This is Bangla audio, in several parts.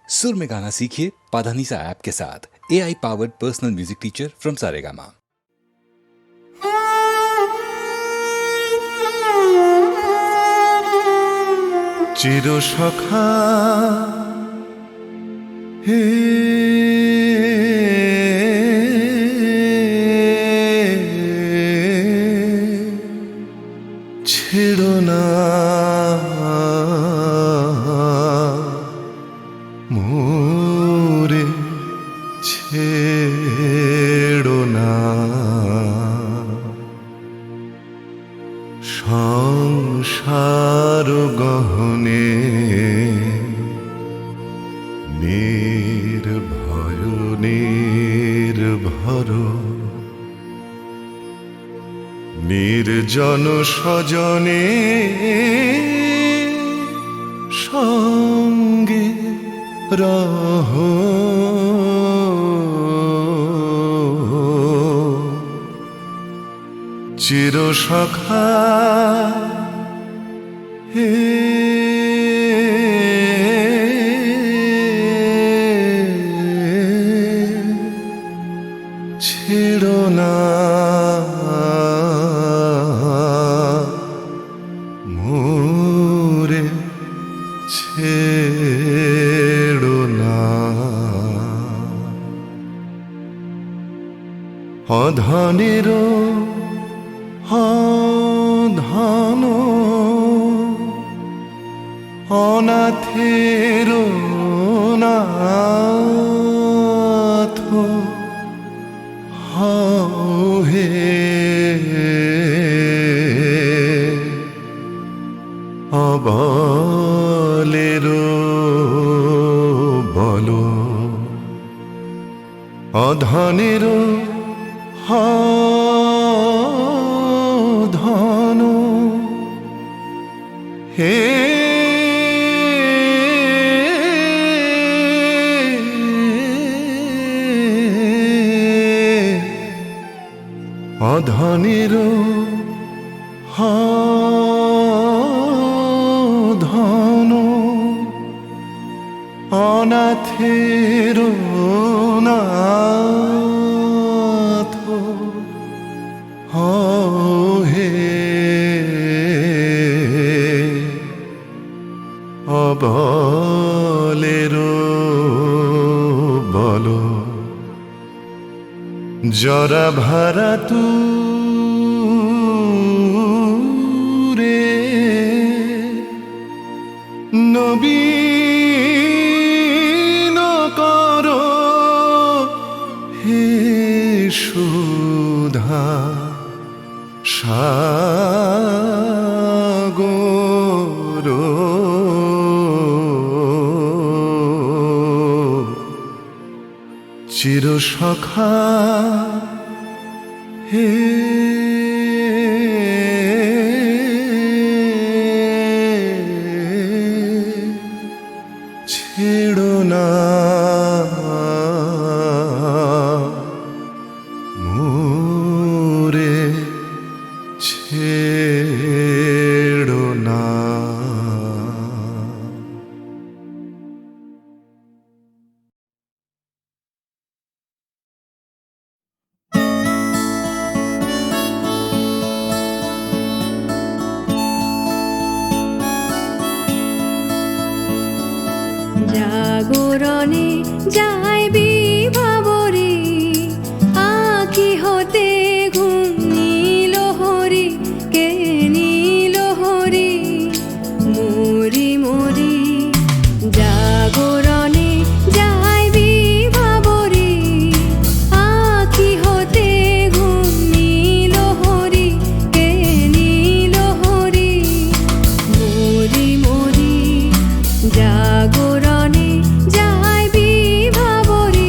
सुर में गाना सीखिए पाधानीसा ऐप के साथ। AI powered personal music teacher from Saregama. চিরসখা হে ছেড়ো না মোরে, ছেড়ো না সংসার গহনে নির্ভয় নির্ভর নির্জন স্বজনে সঙ্গে রহ চিরসখা হে ছেড়ো না মোরে, ছেড়ো না অধনেরও ধন অনাথের নাথ হে অবলের বল অধনের ধন হে অধনের ধন অনাথের নাথ হে অবলের বল জরা ভারা তুরে নবীন কর হে সুধা সাগর চিরসখা হে ছেড়ো না মোরে, ছেড়ো না জাগরণে যাইবি ভাবরে আঁখি হতে ঘুম নীল হরি কে নীল হরি মরি মরি জাগরণে যাইবি ভাবরে আঁখি হতে ঘুম নীল হরি কে নীল হরি মরি মরি জাগরণে যাইবি ভাবরে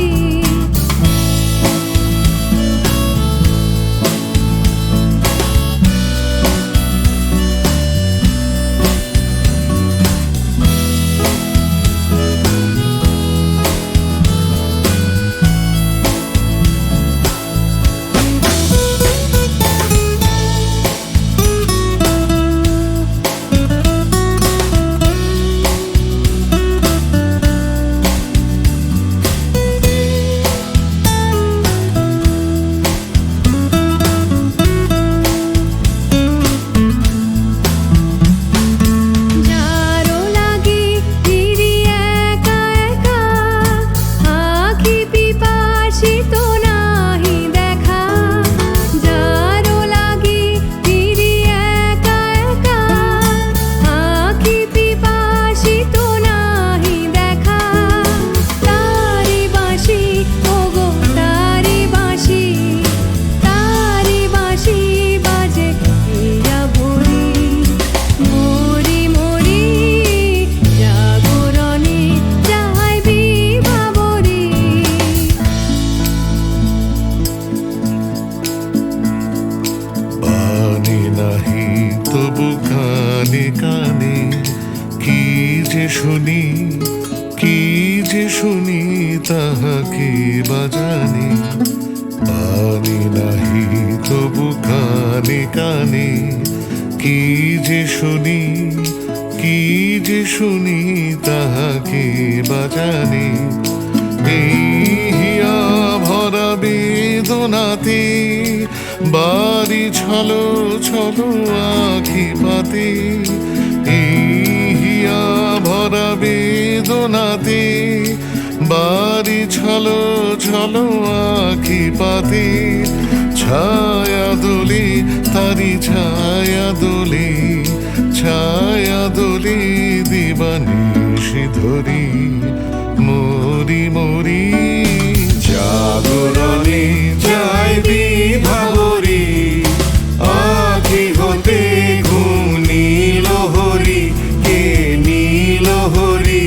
যে শুনি তাহা কি বাজানি, পানি নাহি তবু কানে কানে কি যে শুনি, কি যে শুনি তাহা কি বাজানি। এই হিয়া ভরা বেদনাতে বাড়ি ছলো ছলো আখি পাতে, এই হিয়া ভরা বেদনাতে বাড়ি ছলো ছলো আখি পাতে। ছায়া দোলে তারি ছায়া দোলে, ছায়া দোলে দিবানিশি ধরি মরি মরি। জাগরণে যায় বিভাবরী, আখি হতে ঘুম নীল হরি, কে নীল হরি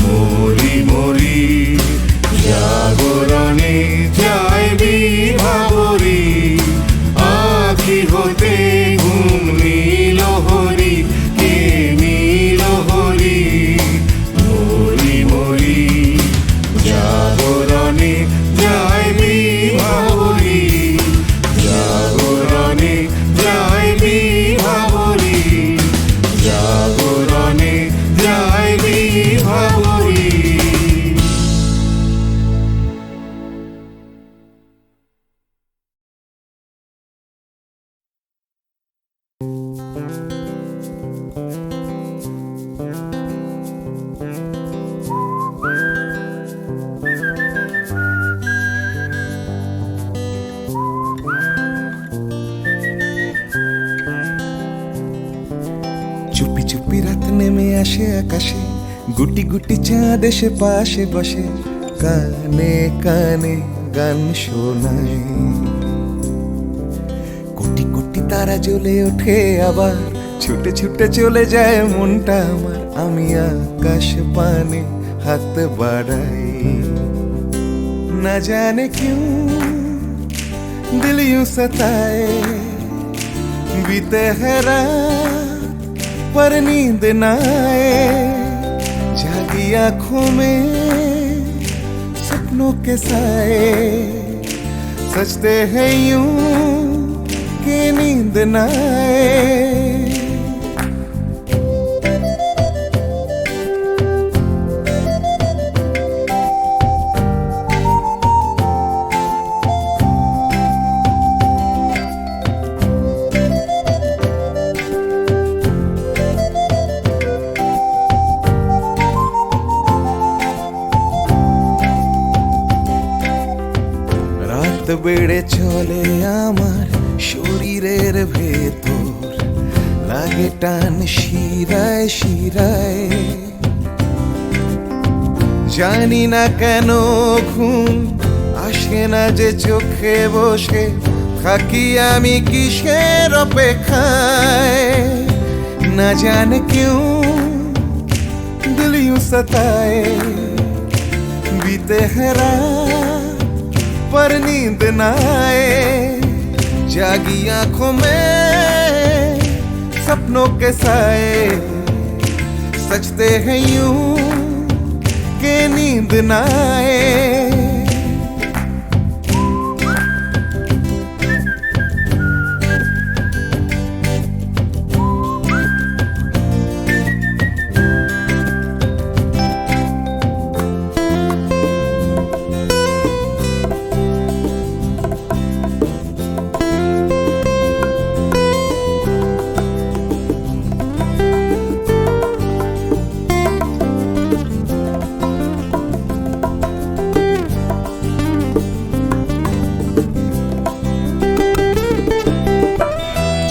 মরি মরি। জাগরণে যায় বিভাবরী, আখি হতে ঘুম নীল হরি, কে নীল হরি মরি মরি। জাগরণে যায় বিভাবরী, জাগরণে যায় বিভাবরী, জাগরণে যায় বিভাবরী। চুপি চুপি রাত নেমে আসে আকাশে, গুটি গুটি চাঁদ এসে পাশে বসে, কানে কানে গান শোনায়। কোটি কোটি তারা জ্বলে ওঠে আবার, ছুটে ছুটে চলে যায় মনটা আমার। আমি আকাশ পানে হাত বাড়াই, না জানে क्यों दिल यूं सताए। बीते है रात पर नींद न आए, जागी आंखों में सपनों के साए। सजते हैं यूं कि नींद न आए। রাত বেড়ে চলে আমার শরীরের ভেতর, লাগে টান শিরায় শিরায়। জানি না কেন ঘুম আসে না যে চোখে বসে থাকি আমি কিসের অপেক্ষায়। না জানে क्यों दिल यूं सताए। बीते है रात पर नींद न आए, जागी आंखों में सपनों के साए। सजते हैं यूं कि नींद न आए।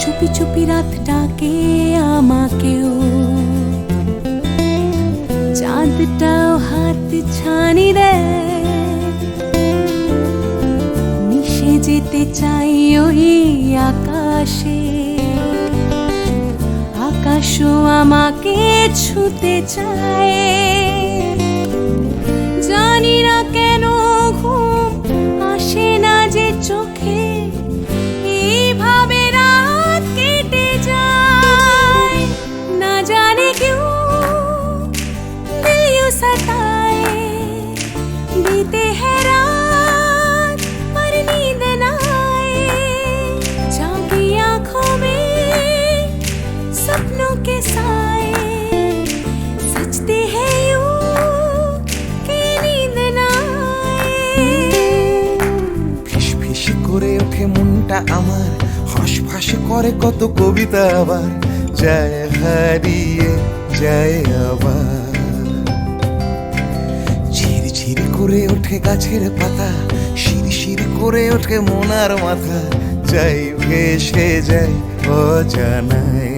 চুপি চুপি রাত ডাকে আমাকেও, চাঁদটাও হাত ছানি দেয়। মিশে যেতে চাই ওই আকাশে, আকাশও আমাকে ছুতে চায়। জানি না কেন ঘুম আসে না যে চোখে, এইভাবে রাত কেটে যায়। না জানে क्यों दिल यूं सताए। পরে কত কবিতা আবার যায় হারিয়ে যায় আবার। ঝিরঝির করে ওঠে গাছের পাতা, শিরশির করে ওঠে মোনার মাথা, যাই ভেসে যায় অজানায়।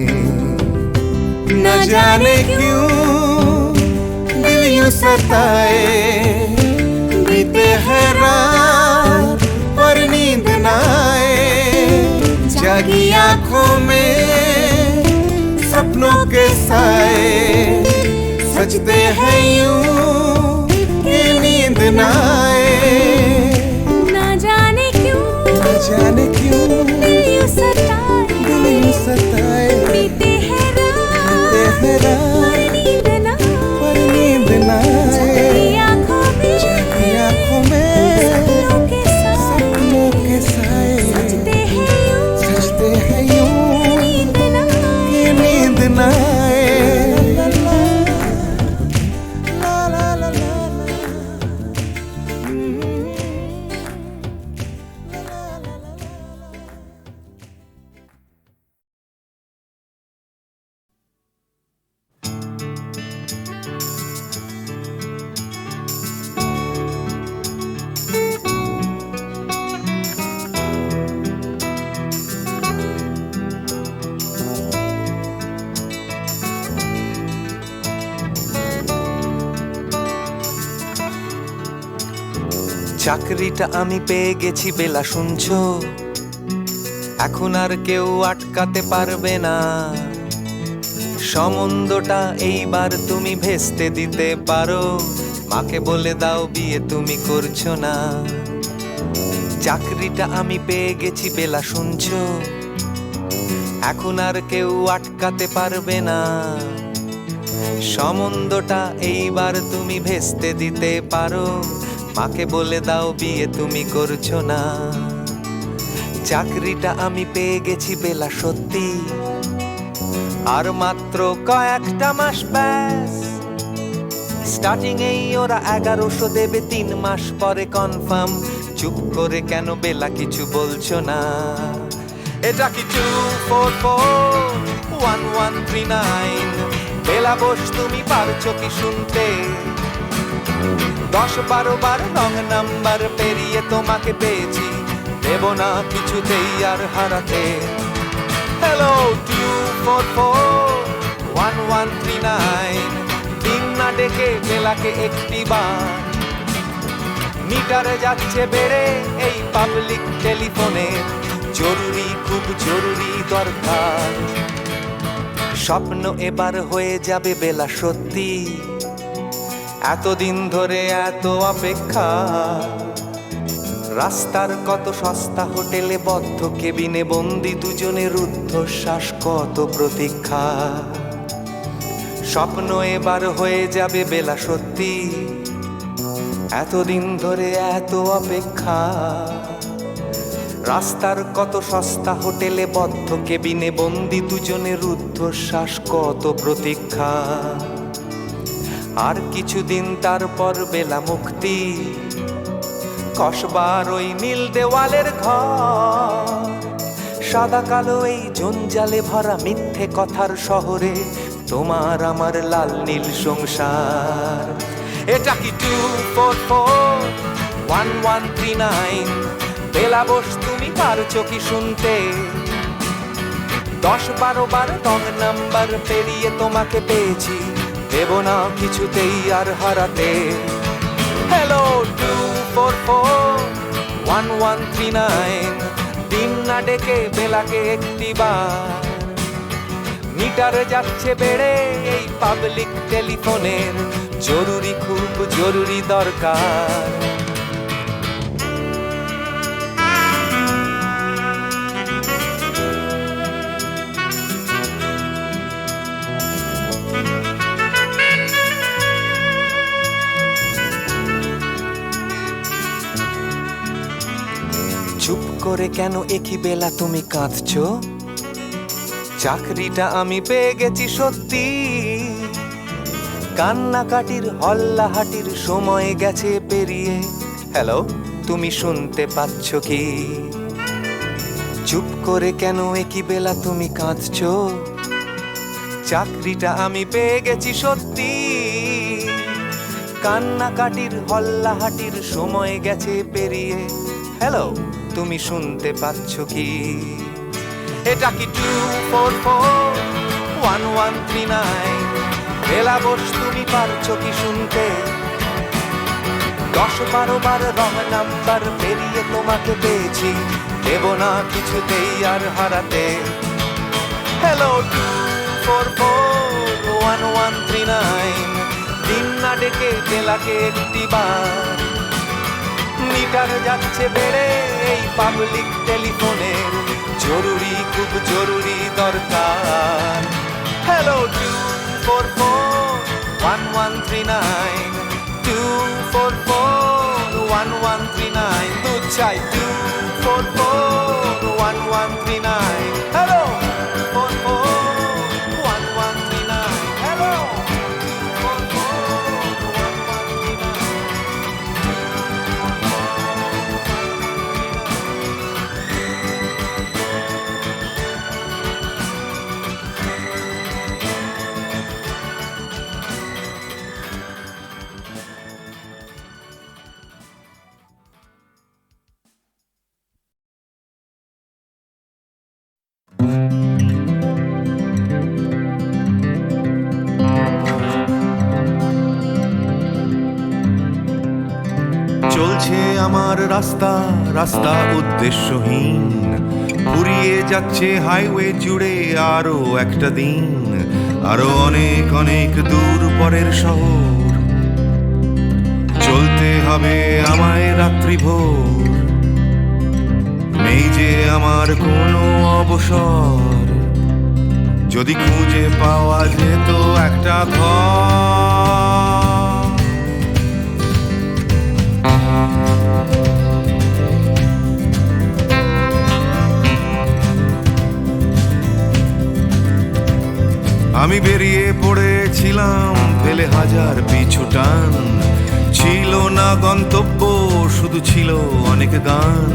না জানে क्यों दिल यूं सताए, बीते हैं रात पर नींद न आए, जागी आंखों में सपनों के साए, सजते हैं यूं कि नींद न आए। ना जाने क्यों न जाने क्यों दिल यूं सताए, दिल यूं सताए, बीते हैं बीते हैं रात रात पर नींद न आए, जागी आंखों में जागी आंखों में सपनों के साए, सपनों के साए, सजते हैं यूं सजते हैं यूं नींद न आए। कि नींद न आए। ला ला ला ला চাকরিটা আমি পেয়ে গেছি বেলা, শুনছো? এখন আর কেউ আটকাতে পারবে না। সম্বন্ধটা এইবার তুমি ভেস্তে দিতে পারো, মাকে বলে দাও বিয়ে তুমি করছো না। চাকরিটা আমি পেয়ে গেছি বেলা, শুনছো? এখন আর কেউ আটকাতে পারবে না। সম্বন্ধটা এইবার তুমি ভেস্তে দিতে পারো, মাকে বলে দাও বিয়ে তুমি করছো না। চাকরিটা আমি পেয়ে গেছি বেলা, সত্যি আর মাত্র কয়েকটা মাস ব্যাস। স্টার্টিং এই ওরা 1100 দেবে, 3 মাস পরে কনফার্ম। চুপ করে কেন বেলা কিছু বলছো না? এটা কি 2441139? বেলা বোস তুমি পারছো কি শুনতে? 10-12 বার রং নাম্বার পেরিয়ে তোমাকে পেয়েছি, দেব না কিছুতেই আর হারাতে। হ্যালো 2441139, দিন না ডেকে বেলাকে একটি বার। মিটারে যাচ্ছে বেড়ে এই পাবলিক টেলিফোনের, জরুরি খুব জরুরি দরকার। স্বপ্ন এবার হয়ে যাবে বেলা, সত্যি এতদিন ধরে এত অপেক্ষা। রাস্তার কত সস্তা হোটেলে বদ্ধ কেবিনে বন্দি দুজনের রুদ্ধশ্বাস, কত প্রতীক্ষা। স্বপ্ন এবার হয়ে যাবে বেলা, সত্যি এতদিন ধরে এত অপেক্ষা। রাস্তার কত সস্তা হোটেলে বদ্ধ কেবিনে বন্দি দুজনের রুদ্ধশ্বাস, কত প্রতীক্ষা। আর কিছুদিন তারপর বেলা মুক্তি, কসবার ওই নীল দেওয়ালের ঘর। সাদা কালো এই জঞ্জালে ভরা মিথ্যে কথার শহরে তোমার আমার লাল নীল সংসার। এটা কি 2441139? বেলা বোস তুমি পারছো কি শুনতে? 10-12 বার রং নাম্বার পেরিয়ে তোমাকে পেয়েছি, দেব না কিছুতেই আর হারাতে। হ্যালো 2441139, দিন না ডেকে বেলাকে একটি বার। মিটারে যাচ্ছে বেড়ে এই পাবলিক টেলিফোনের, জরুরি খুব জরুরি দরকার। চুপ করে কেন একই বেলা তুমি কাঁদছো? চাকরিটা আমি পেয়ে গেছি সত্যি, কান্নাকাটির হল্লাহাটির সময় গেছে পেরিয়ে। হ্যালো, তুমি শুনতে পাচ্ছ কি? চুপ করে কেন একই বেলা তুমি কাঁদছো? চাকরিটা আমি পেয়ে গেছি সত্যি, কান্নাকাটির হল্লাহাটির সময় গেছে পেরিয়ে। হ্যালো, তুমি শুনতে পাচ্ছ কি? এটা কি 244-1139? বেলা বোস, তুমি পারছো কি শুনতে? 10-12 বার রং নাম্বার পেরিয়ে তোমাকে পেয়েছি, দেব না কিছুতেই আর হারাতে। হ্যালো 244-1139, দিন না ডেকে বেলাকে একটি বার। মিটার যাচ্ছে বেড়ে এই পাবলিক টেলিফোনের, জরুরি খুব জরুরি দরকার। হ্যালো 244-1139, 244-1139, দুধ চাই 244-1139। Hello 244-1139, hello 244-1139। চলছে আমার রাস্তা রাস্তা উদ্দেশ্যহীন, ফুরিয়ে যাচ্ছে হাইওয়ে জুড়ে আরো একটা দিন, আরো অনেক অনেক দূর পরের শহর। চলতে হবে আমায় রাত্রি ভোর, নেই যে আমার কোনো অবসর। যদি খুঁজে পাওয়া যেত একটা ঘর, আমি বেরিয়ে পড়েছিলাম ফেলে হাজার পিছু টান। ছিল না গন্তব্য, শুধু ছিল অনেক গান।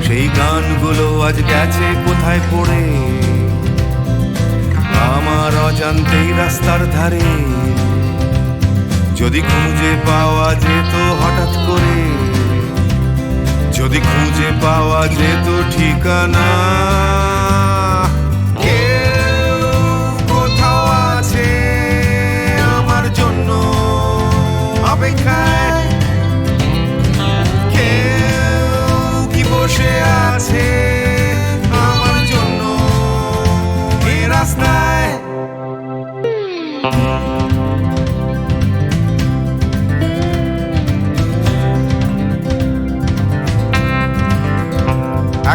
সেই গানগুলো আজ গেছে কোথায় পড়ে, আমার অজান্তেই রাস্তার ধারে। যদি খুঁজে পাওয়া যেত হঠাৎ করে, যদি খুঁজে পাওয়া যেত ঠিকানা। কেউ কোথাও আছে আমার জন্য অপেক্ষায়, কেউ কি বসে আছে আমার জন্য এই রাস্তায়।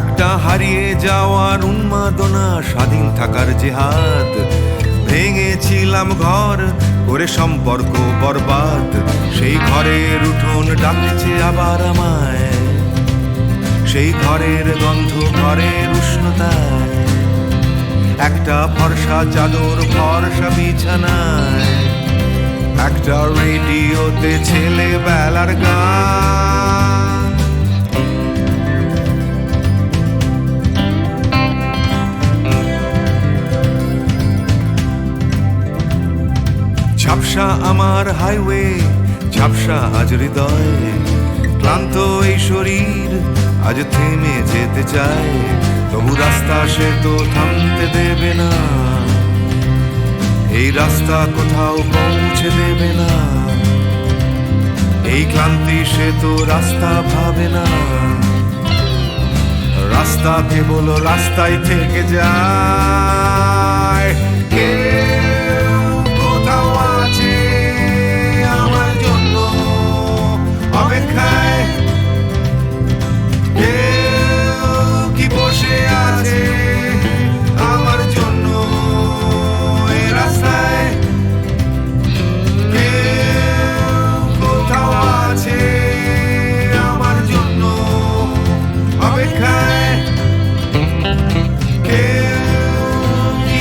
একটা হারিয়ে যাওয়ার উন্মাদনা, স্বাধীন থাকার জেহাদ। ভেঙেছিলাম ঘর করে সম্পর্ক বরবাদ, সেই ঘরের উঠোন ডাকছে আবার আমায়। সেই ঘরের গন্ধ, ঘরের উষ্ণতায়, একটা ফর্সা চাদর, ফর্সা বিছানায়, একটা রেডিওতে ছেলেবেলার গান। ঝাপসা আমার হাইওয়ে, ঝাপসা আজ হৃদয়। ক্লান্ত এই শরীর আজ থেমে যেতে চায়, তবু রাস্তা সে তো থামতে দেবে না। এই রাস্তা কোথাও পৌঁছে দেবে না। এই ক্লান্তি সে তো রাস্তা ভাবে না। রাস্তা কেবল রাস্তায় থেকে যায়। কেউ কোথাও আছে আমার জন্য অপেক্ষায়, কেউ কি বসে আছে আমার জন্য এই রাস্তায়। কেউ কোথাও আছে আমার জন্য অপেক্ষায়, কেউ কি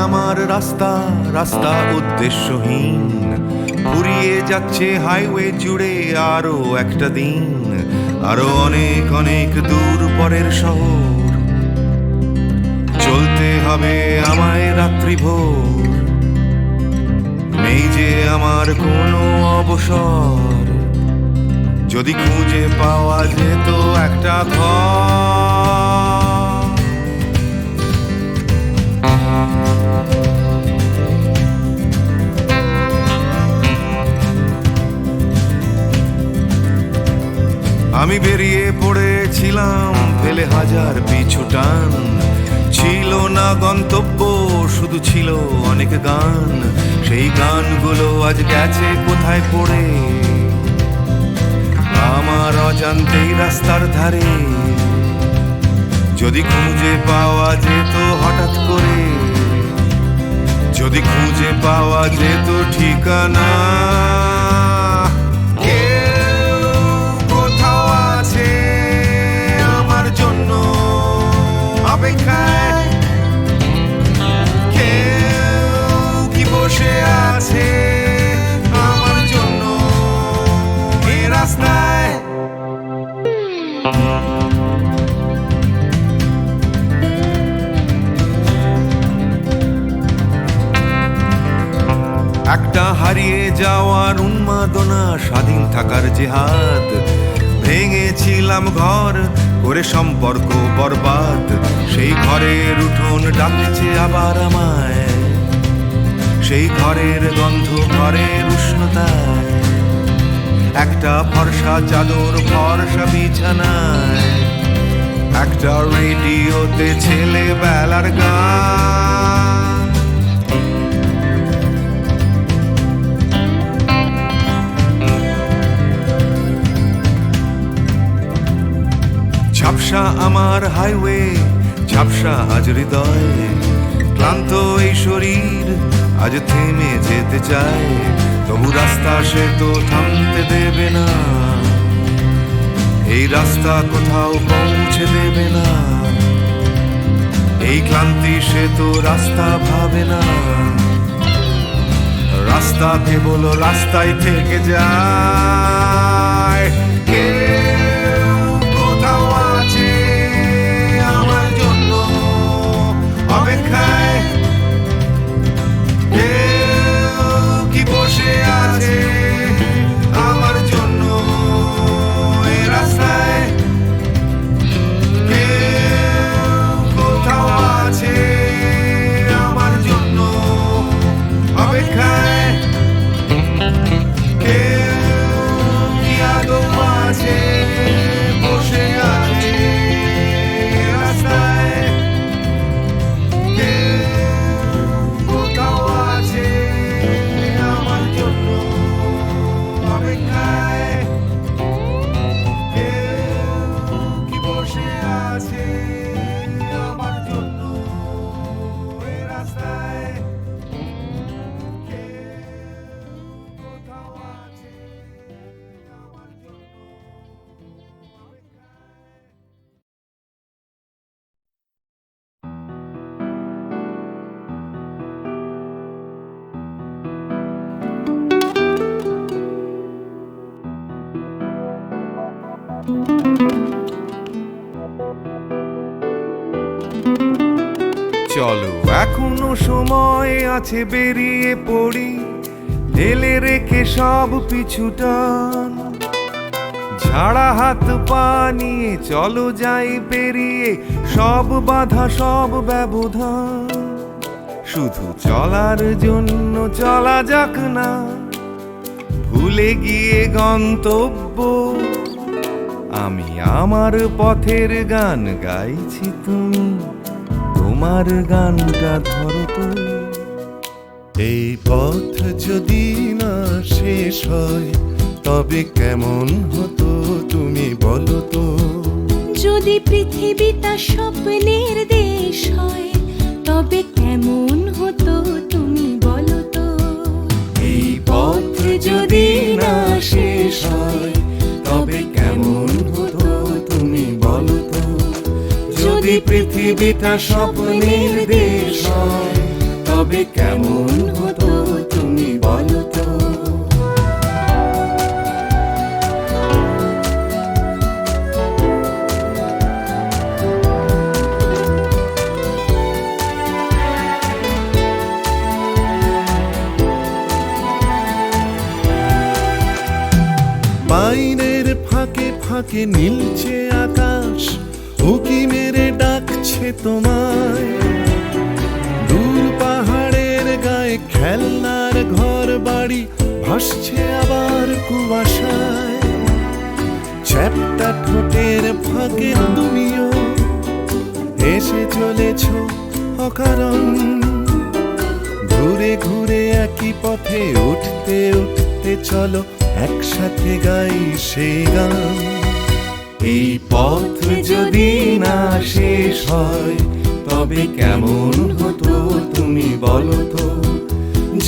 আমার রাস্তা রাস্তা উদ্দেশ্যহীন, ফুরিয়ে যাচ্ছে হাইওয়ে জুড়ে আরো একটা দিন, আরো অনেক অনেক দূর পরের শহর, চলতে হবে আমায় রাত্রি ভোর, নেই যে আমার কোনো অবসর, যদি খুঁজে পাওয়া যেত একটা ঘর। আমি বেরিয়ে পড়েছিলাম ফেলে হাজার পিছু টান, ছিল না গন্তব্য শুধু ছিল অনেক গান, সেই গানগুলো আজ গেছে কোথায় পড়ে আমার অজান্তেই রাস্তার ধারে, যদি খুঁজে পাওয়া যেত হঠাৎ করে, যদি খুঁজে পাওয়া যেত ঠিকানা। কেউ কোথাও আছে আমার জন্য অপেক্ষায়, কেউ কি বসে আছে আমার জন্য এই রাস্তায়। একটা হারিয়ে যাওয়ার উন্মাদনা, স্বাধীন থাকার জেহাদ, ভেঙেছিলাম ঘর করে সম্পর্ক বরবাদ, সেই ঘরের উঠোন ডাকছে আবার আমায়, সেই ঘরের গন্ধ ঘরের উষ্ণতায়, একটা ফর্সা চাদর ফর্সা বিছানায়, একটা রেডিওতে ছেলেবেলার গান। ঝাপসা আমার হাইওয়ে, ঝাপসা আজ হৃদয়, ক্লান্ত এই শরীর আজ থেমে যেতে চায়, তবু রাস্তা সে তো থামতে দেবে না, এই রাস্তা কোথাও পৌঁছে দেবে না, এই ক্লান্তি সে তো রাস্তা ভাবে না, রাস্তা কেবল রাস্তায় থেকে যায়। কেউ কোথাও আছে আমার জন্য অপেক্ষায়, কেউ কি বসে আছে আমার জন্য এই রাস্তায়, কেউ কোথাও আছে আমার জন্য অপেক্ষায়, কেউ কি আদৌ আছে বসে আছে রাস্তায়, কেউ কোথাও আছে আমার জন্য অপেক্ষায়, কেউ কি বসে আছে আমার জন্য এই রাস্তায়, কেউ কোথাও আছে আমার জন্য অপেক্ষায়। চলো এখনো সময় আছে, বেরিয়ে পড়ি ঢেলে রেখে সব পিছুটান, ঝাড়া হাত পা নিয়ে চলো যাই পেরিয়ে সব বাধা সব ব্যবধান, শুধু চলার জন্য চলা যাক না, ভুলে গিয়ে গন্তব্য, আমি আমার পথের গান গাইছি, তুমি তোমার গানটা ধরো তো। এই পথ যদি না শেষ হয় তবে কেমন হতো তুমি বলো তো, যদি পৃথিবীটা স্বপ্নের দেশ হয় তবে কেমন হতো তুমি বলো তো। এই পথ যদি না শেষ হয় তবে কেমন হতো তুমি বলো তো, যদি পৃথিবীটা স্বপ্নের দেশ হয় তবে কেমন হতো তুমি বলো তো। বাইরের ফাঁকে ফাঁকে নীলছে আকাশ, উকি মেরে ডাকছে তোমায়। দূর পাহাড়ের গায়ে খেলনার ঘর বাড়ি ভাসছে আবার কুয়াশায়। চ্যাপ্টা ঠোঁটের ফাঁকে তুমিও এসে চলেছ অকারণ। ঘুরে ঘুরে একই পথে উঠতে উঠতে চলো একসাথে গাই সেই গান। এই পথ যদি না শেষ হয় তবে কেমন হতো তুমি বলো তো।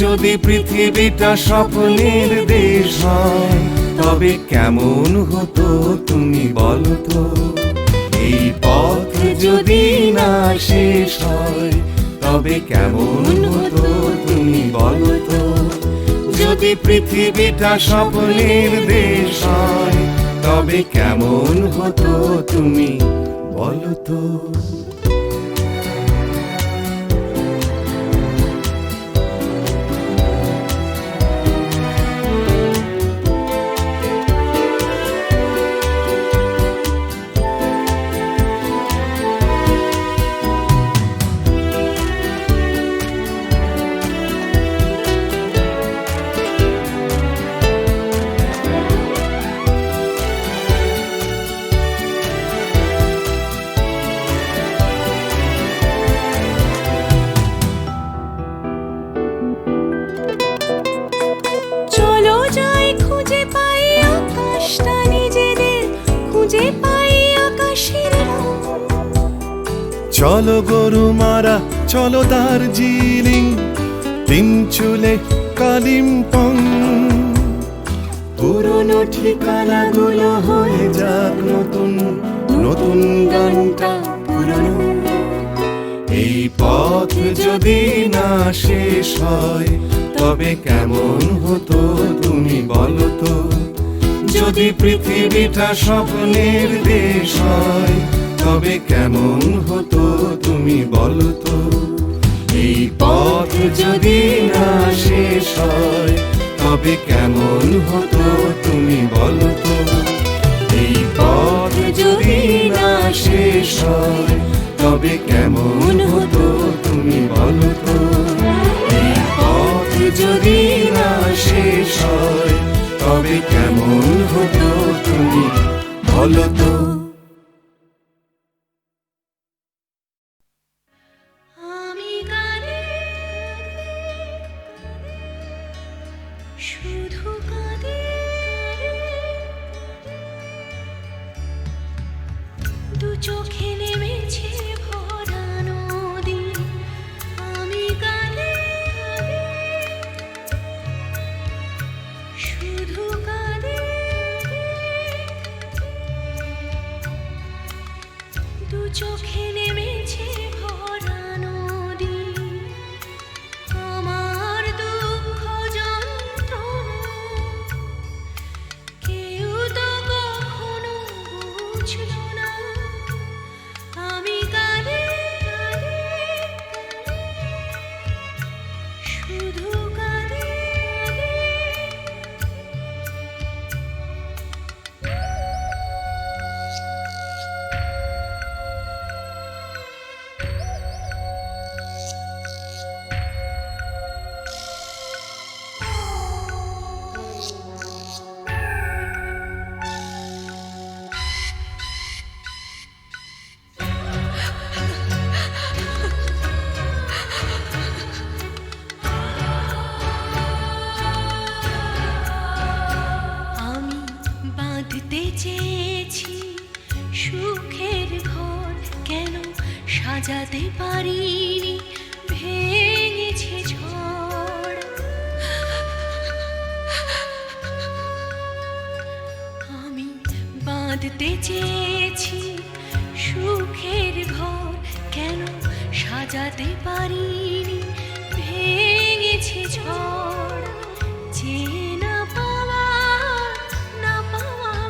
যদি পৃথিবীটা স্বপ্নের দেশ হয় তবে কেমন হতো তুমি বলো তো। এই পথ যদি না শেষ হয় তবে কেমন হতো তুমি বলো তো। যদি পৃথিবীটা স্বপ্নের দেশ হয় তবে কেমন হতো তুমি বলো তো। চলো যাই খুঁজে পাই আকাশটা নিজেদের, খুঁজে পাই আকাশের রং। চলো গরু মারা চলো দার্জিলিং, তিন চুলে কালিম্পং। পুরনো ঠিকানাগুলো হয়ে যাক নতুন, নতুন গানটা পুরনো। এই পথ যদি না শেষ হয় তবে কেমন হতো তুমি বলো তো। যদি পৃথিবীটা স্বপ্নের দেশ হয় তবে কেমন হতো তুমি বলো তো। এই পথ যদি না শেষ হয় তবে কেমন হতো তুমি বলো তো। এই পথ যদি না শেষ হয় তবে কেমন হতো তুমি বলো তো। এই পথ যদি না শেষ হয় তবে কেমন হতো তুমি বলো তো। আমি গানে শুধু কাঁদে, দু চোখে নেমেছে ভরা নদী। আমি গানে শুধু কাঁদে, দু চোখে নেমেছে ভরা নদী। আমার দুঃখ যন্ত্রণা কেউ তো কখনো বুঝলো না। আমি কাঁদে শুধু কাঁদে। আমি বাঁধতে চেয়েছি সুখের ঘর, কেন সাজাতে পারিনি, ভেঙেছে ঝড়। আমি বাঁধতে চেয়েছি সুখের ঘর, কেন সাজাতে পারিনি, এনেছে ঝড়, যে না পাওয়া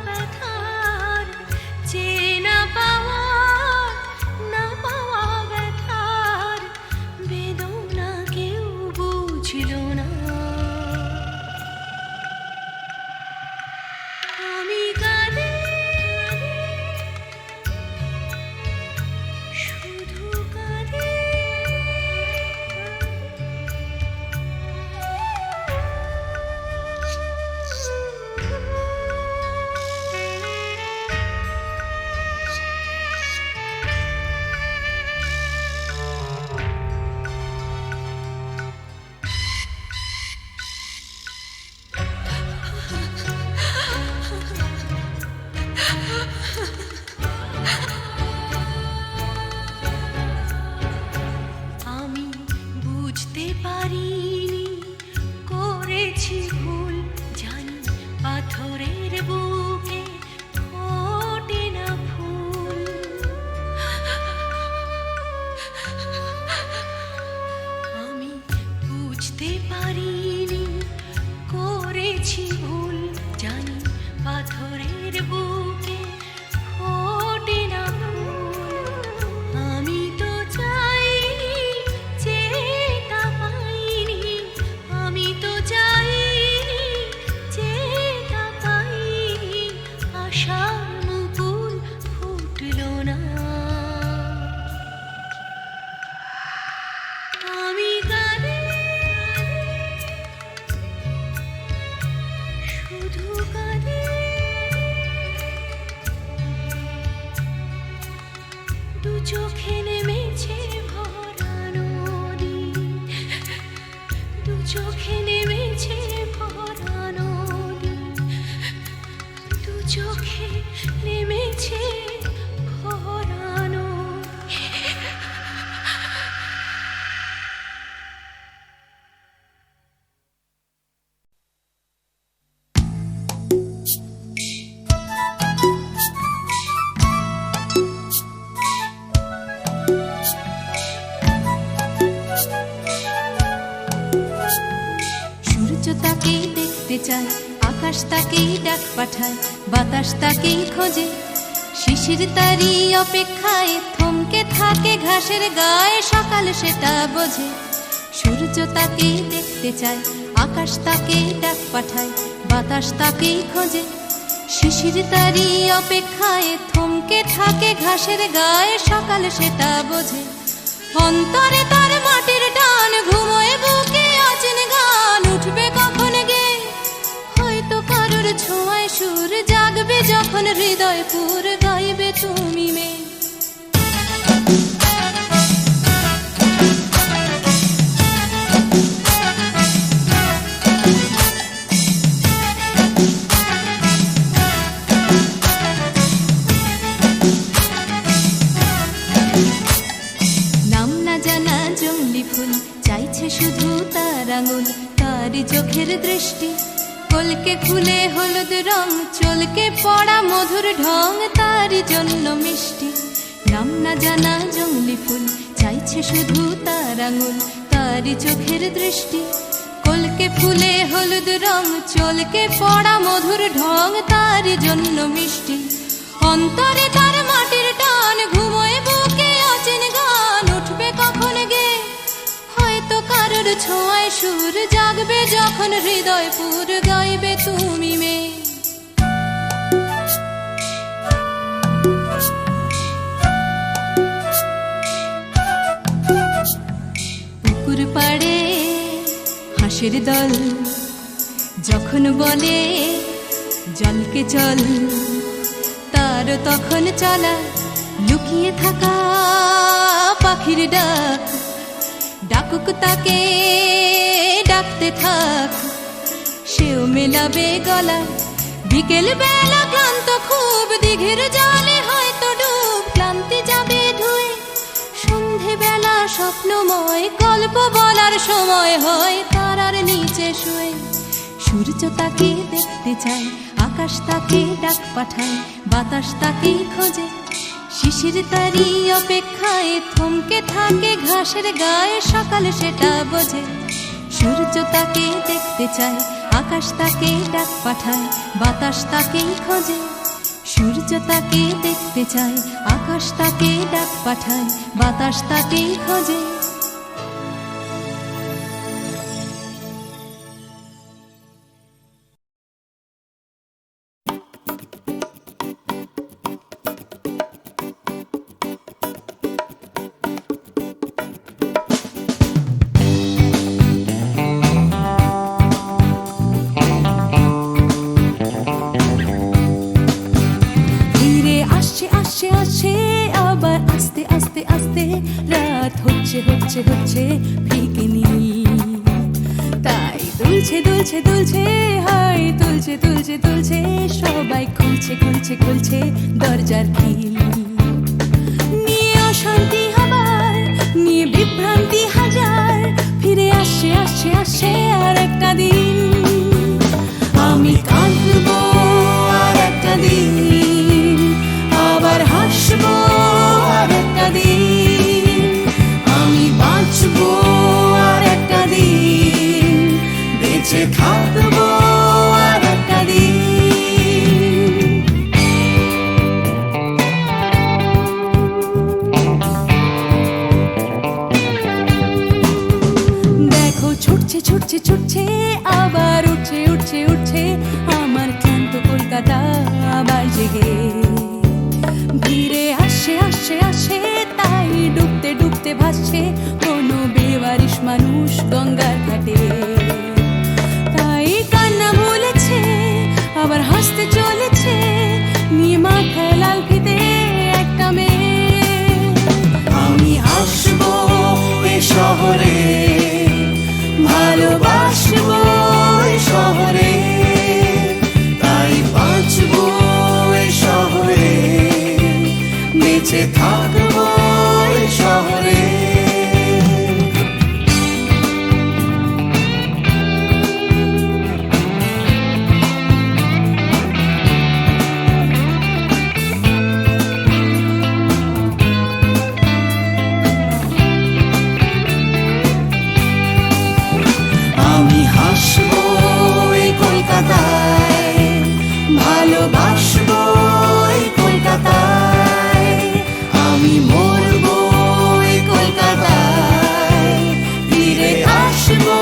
ব্যথার, যে না পাওয়া ব্যথার বেদনা কেউ বুঝল না। আমি কাঁদি শুধু কাঁদি। আমি বুঝতে পারিনি করেছি ভুল, জানি পাথরের বুকে ফোটে না ফুল। আমি বুঝতে পারিনি করেছি ভুল, জানি পাথরের বুকে ফোটে না ফুল। আমি তো চাইনি, যেটা পাইনি, আমি তো চাইনি, যেটা পাইনি, আশার মুকুল ফুটল না। আমি কাঁদি শুধু কাঁদি। দু চোখে নেমেছে ভরা নদী, দু চোখে নেমেছে ভরা নদী, দু চোখে নেমেছে ভরা নদী। সূর্য তাকেই দেখতে চায়, আকাশ তাকেই ডাক পাঠায়, বাতাস তাকেই খোঁজে, শিশির তারই অপেক্ষায় থমকে থাকে ঘাসের গায়ে, সকাল সেটা বোঝে। সূর্য তাকেই দেখতে চায়, আকাশ তাকেই ডাক পাঠায়, বাতাস তাকেই খোঁজে, শিশির তারই অপেক্ষায় থমকে থাকে ঘাসের গায়ে, সকাল সেটা বোঝে। অন্তরে তার মাটির টান, ঘুমোয় বুকে অচেন গান, উঠবে কখন গে হয়তো কারোর ছোঁয়ায় সুর, জাগবে যখন হৃদয় পুর, গাইবে তুমি মেয়ে। নাম না জানা জঙ্গলি ফুল চাইছে শুধু তার আঙুল, তারই চোখের দৃষ্টি কলকে ফুলে হলুদ রং, চলকে পড়া মধুর ঢং, তারই জন্য মিষ্টি। নাম না জানা জঙ্গলি ফুল চাইছে শুধু তার আঙুল, তারই চোখের দৃষ্টি কলকে ফুলে হলুদ রং, চলকে পড়া মধুর ঢং, তারই জন্য মিষ্টি। অন্তরে তার মাটির টান, ঘুমোয় বুকে অচেন গান, উঠবে কখন গে হয়তো কারোর ছোঁয়ায় সুর, জাগবে যখন হৃদয় পুর, গাইবে তুমি মেয়ে। পুকুর পাড়ে হাঁসের দল যখন বলে জলকে চল, তার তখন চলা লুকিয়ে থাকা পাখির ডাক, ডাকুক তাকে ডাকতে থাক, সেও মেলাবে গলা। বিকেল বেলা ক্লান্ত খুব, দিঘির জলে হয়তো ডুব, ক্লান্তি যাবে ধুয়ে। সন্ধে বেলা স্বপ্নময়, গল্প বলার সময় হয় তারার নিচে শুয়ে। সূর্য তাকে দেখতে চায়, আকাশ তাকে ডাক পাঠায়, বাতাস তাকেই খোঁজে, শিশির তারই অপেক্ষায় থমকে থাকে ঘাসের গায়ে, সকাল সেটা বোঝে। সূর্য তাকে দেখতে চায়, আকাশ তাকে ডাক পাঠায়, বাতাস তাকেই খোঁজে। সূর্য তাকে দেখতে চায়, আকাশ তাকে ডাক পাঠায়, বাতাস তাকেই খোঁজে। ধীরে আসছে আসছে আসছে, আবার আস্তে আস্তে আস্তে, রাত হচ্ছে হচ্ছে হচ্ছে ফিকে নীল। তাই দুলছে দুলছে দুলছে, হাই তুলছে তুলছে তুলছে, সবাই খুলছে খুলছে খুলছে দরজার খিল। নিয়ে অশান্তি হাবার, নিয়ে বিভ্রান্তি হাজার, ফিরে আসছে আসছে আসছে আর একটা দিন। আমি কাঁদবো আর একটা দিন, আবার হাসবো আর একটা দিন। আমি বাঁচবো আর একটা দিন, বেঁচে থাকবো আর একটা দিন। দেখো ছুটছে ছুটছে ছুটছে, আবার উঠছে উঠছে উঠছে, আমার ক্লান্ত কলকাতা আবার জেগে। ভিড়ে আসছে আসছে আসছে, তাই ডুবতে ডুবতে ভাসছে কোনো বেওয়ারিশ মানুষ গঙ্গার ঘাটে। তাই কান্না ভুলেছে, আবার হাসতে চলেছে, নিয়ে মাথায় লাল ফিতে একটা মেয়ে। আমি আসবো এ শহরে, ভালোবাসবো এ শহরে, তাই বাঁচবো এ শহরে, বেঁচে থাকবো এ শহরে। আমি হাসবো এই কলকাতায়, ভালোবাসবো এই কলকাতায়, আমি মরবো এই কলকাতায়, ফিরে আসবো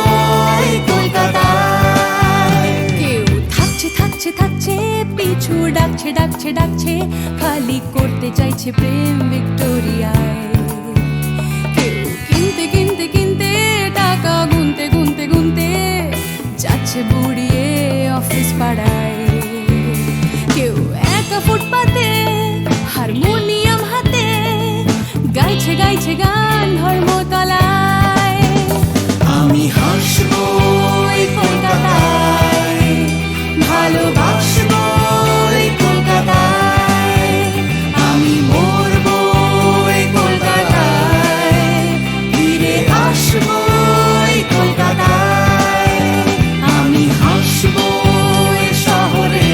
এই কলকাতায়। কেউ থাকছে থাকছে থাকছে, পিছু ডাকছে ডাকছে ডাকছে, খালি করতে চাইছে প্রেম ভিক্টোরিয়ায়। কেউ কিনতে কিনতে কিনতে, টাকা গুনতে গুনতে গুনতে, যাচ্ছে বুড়িয়ে অফিস পাড়ায়। কেউ একা ফুটপাতে হারমোনিয়াম হাতে, গাইছে গাইছে গান ধর্মতলায়। আমি হাসবো এই কলকাতায়, ভালোবাসবো এই কলকাতায়, আমি মরবো এই কলকাতায়, ফিরে আসবো এই কলকাতায়। আমি হাসবো এই শহরে,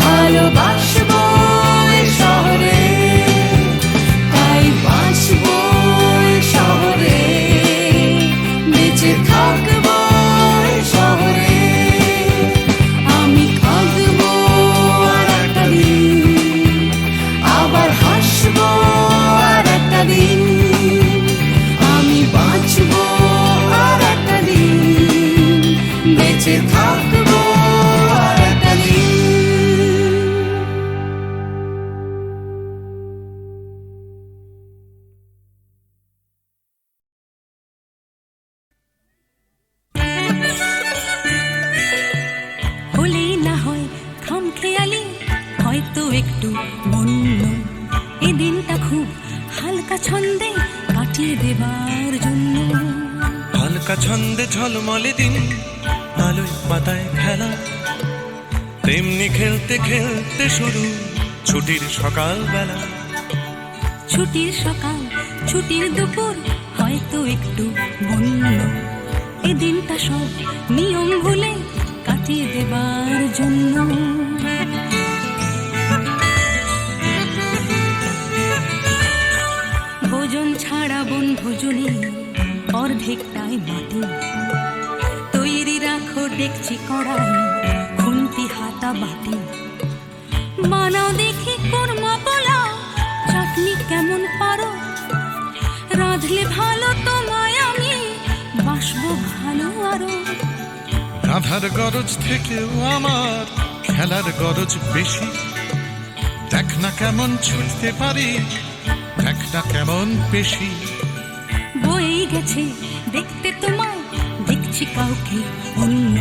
ভালোবাসবো এই শহরে, তাই বাঁচবো এই শহরে, বেঁচে থাকবো এই শহরে। আমি কাঁদবো আর একটা দিন, আবার হাসবো আর একটা দিন। আমি বাঁচবো আর একটা দিন, বেঁচে থাকবো আর একটা দিন। হলেই না হয় খামখেয়ালি, হয়তো একটু বন্য, এই দিনটা খুব হালকা ছন্দে কাটিয়ে দেবার জন্য। হালকা ছন্দে ঝলমলে দিন, আলোয় পাতায় খেলা, তেমনি খেলতে খেলতে শুরু ছুটির সকাল বেলা। ছুটির সকাল, ছুটির দুপুর, হয়তো একটু বন্য, এই দিনটা সব নিয়ম ভুলে কাটিয়ে দেবার জন্য। ভোজন ছাড়া বনভোজনে অর্ধেকটাই মাটি, বাটি বানাও দেখি কোরমা পোলাও চাটনি কেমন পারো রাঁধলে ভালো তোমায় আমি বাসবো ভালো আরো রাধার গরজ থেকেও আমার খেলার গরজ বেশি দেখ না কেমন ছুটতে পারি দেখ না কেমন পেশি বই গেছে দেখতে তোমায় দেখছি কাউকে অন্য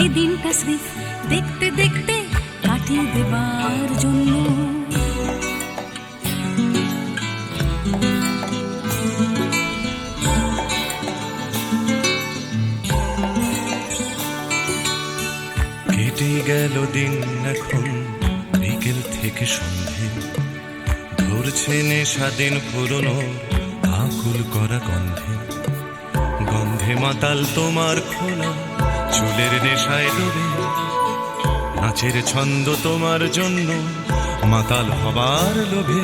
এই দিনটা স্রেফ দেখতে দেখতে কাটিয়ে দেবার জন্য কেটে গেল দিন এখন বিকেল থেকে সন্ধে ধরছে নেশা দিন পুরনো আকুল করা গন্ধে গন্ধে মাতাল তোমার খোলা চুলের নেশায় ডোবে নাচের ছন্দ তোমার জন্য মাতাল হবার লোভে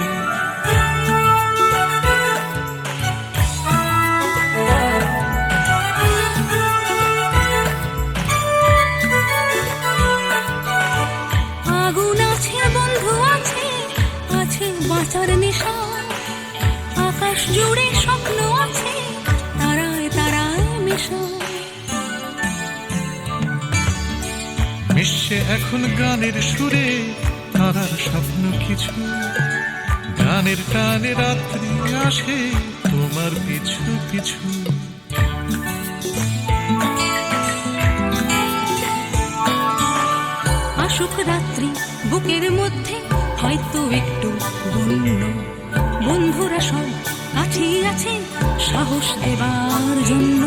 আগুন আছে বন্ধু আছে আছে বাঁচার নেশা আকাশ জুড়ে স্বপ্ন আছে তারায় তারায় মেশা মিশছে এখন গানের সুরে তারার স্বপ্ন কিছু গানের টানে রাত্রি আসে তোমার পিছু পিছু আসুক রাত্রি বুকের মধ্যে হয়তো একটু বন্য বন্ধুরা সব কাছেই আছে সাহস দেবার জন্য